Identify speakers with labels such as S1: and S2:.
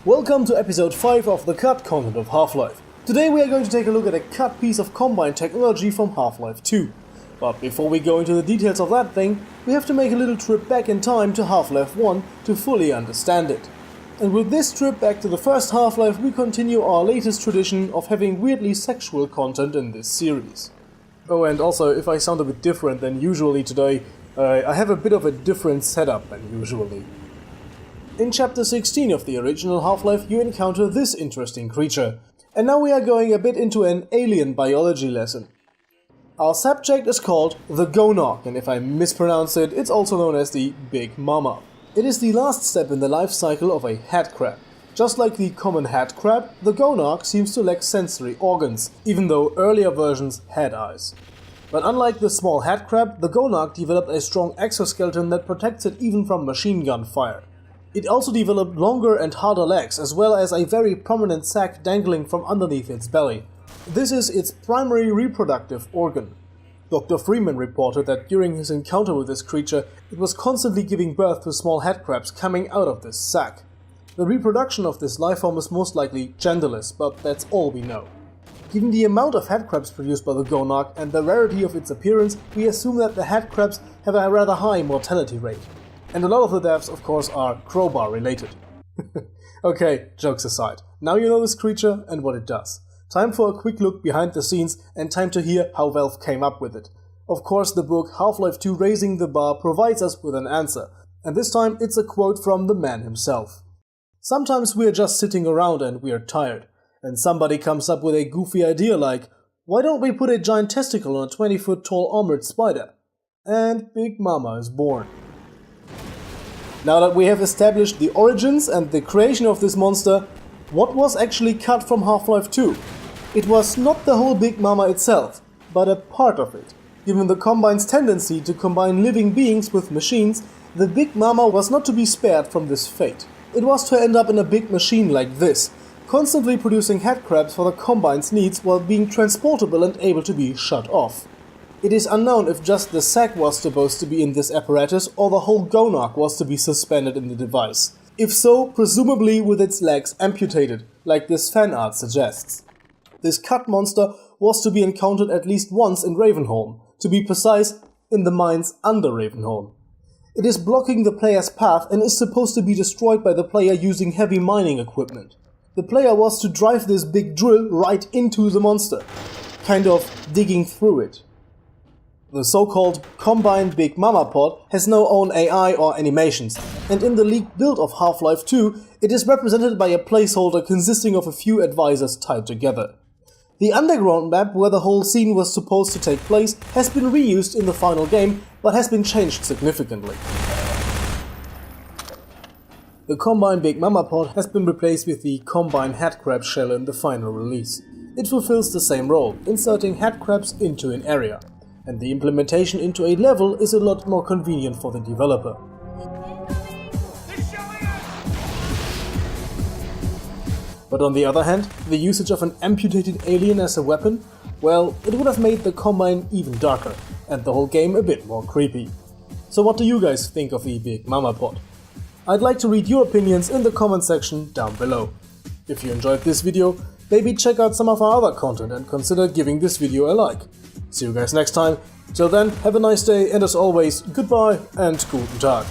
S1: Welcome to episode 5 of the cut content of Half-Life. Today we are going to take a look at a cut piece of Combine technology from Half-Life 2. But before we go into the details of that thing, we have to make a little trip back in time to Half-Life 1 to fully understand it. And with this trip back to the first Half-Life, we continue our latest tradition of having weirdly sexual content in this series. Oh, and also, if I sound a bit different than usually today, I have a bit of a different setup than usually. In chapter 16 of the original Half-Life, you encounter this interesting creature. And now we are going a bit into an alien biology lesson. Our subject is called the Gonarch, and if I mispronounce it, it's also known as the Big Momma. It is the last step in the life cycle of a headcrab. Just like the common headcrab, the Gonarch seems to lack sensory organs, even though earlier versions had eyes. But unlike the small headcrab, the Gonarch developed a strong exoskeleton that protects it even from machine gun fire. It also developed longer and harder legs, as well as a very prominent sac dangling from underneath its belly. This is its primary reproductive organ. Dr. Freeman reported that during his encounter with this creature, it was constantly giving birth to small headcrabs coming out of this sac. The reproduction of this lifeform is most likely genderless, but that's all we know. Given the amount of headcrabs produced by the Gonarch and the rarity of its appearance, we assume that the headcrabs have a rather high mortality rate. And a lot of the deaths, of course, are crowbar related. Okay, jokes aside, now you know this creature and what it does. Time for a quick look behind the scenes and time to hear how Valve came up with it. Of course, the book Half-Life 2 Raising the Bar provides us with an answer, and this time it's a quote from the man himself. Sometimes we're just sitting around and we're tired, and somebody comes up with a goofy idea like, why don't we put a giant testicle on a 20-foot tall armored spider? And Big Momma is born. Now that we have established the origins and the creation of this monster, what was actually cut from Half-Life 2? It was not the whole Big Momma itself, but a part of it. Given the Combine's tendency to combine living beings with machines, the Big Momma was not to be spared from this fate. It was to end up in a big machine like this, constantly producing headcrabs for the Combine's needs while being transportable and able to be shut off. It is unknown if just the sac was supposed to be in this apparatus or the whole Gonarch was to be suspended in the device. If so, presumably with its legs amputated, like this fan art suggests. This cut monster was to be encountered at least once in Ravenholm, to be precise, in the mines under Ravenholm. It is blocking the player's path and is supposed to be destroyed by the player using heavy mining equipment. The player was to drive this big drill right into the monster, kind of digging through it. The so-called Combine Big Momma Pod has no own AI or animations, and in the leaked build of Half-Life 2, it is represented by a placeholder consisting of a few advisors tied together. The underground map where the whole scene was supposed to take place has been reused in the final game, but has been changed significantly. The Combine Big Momma Pod has been replaced with the Combine Headcrab Shell in the final release. It fulfills the same role, inserting headcrabs into an area. And the implementation into a level is a lot more convenient for the developer. But on the other hand, the usage of an amputated alien as a weapon, well, it would have made the Combine even darker, and the whole game a bit more creepy. So what do you guys think of the Big Momma Pod? I'd like to read your opinions in the comment section down below. If you enjoyed this video, maybe check out some of our other content and consider giving this video a like. See you guys next time. Till then, have a nice day, and as always, goodbye and guten Tag.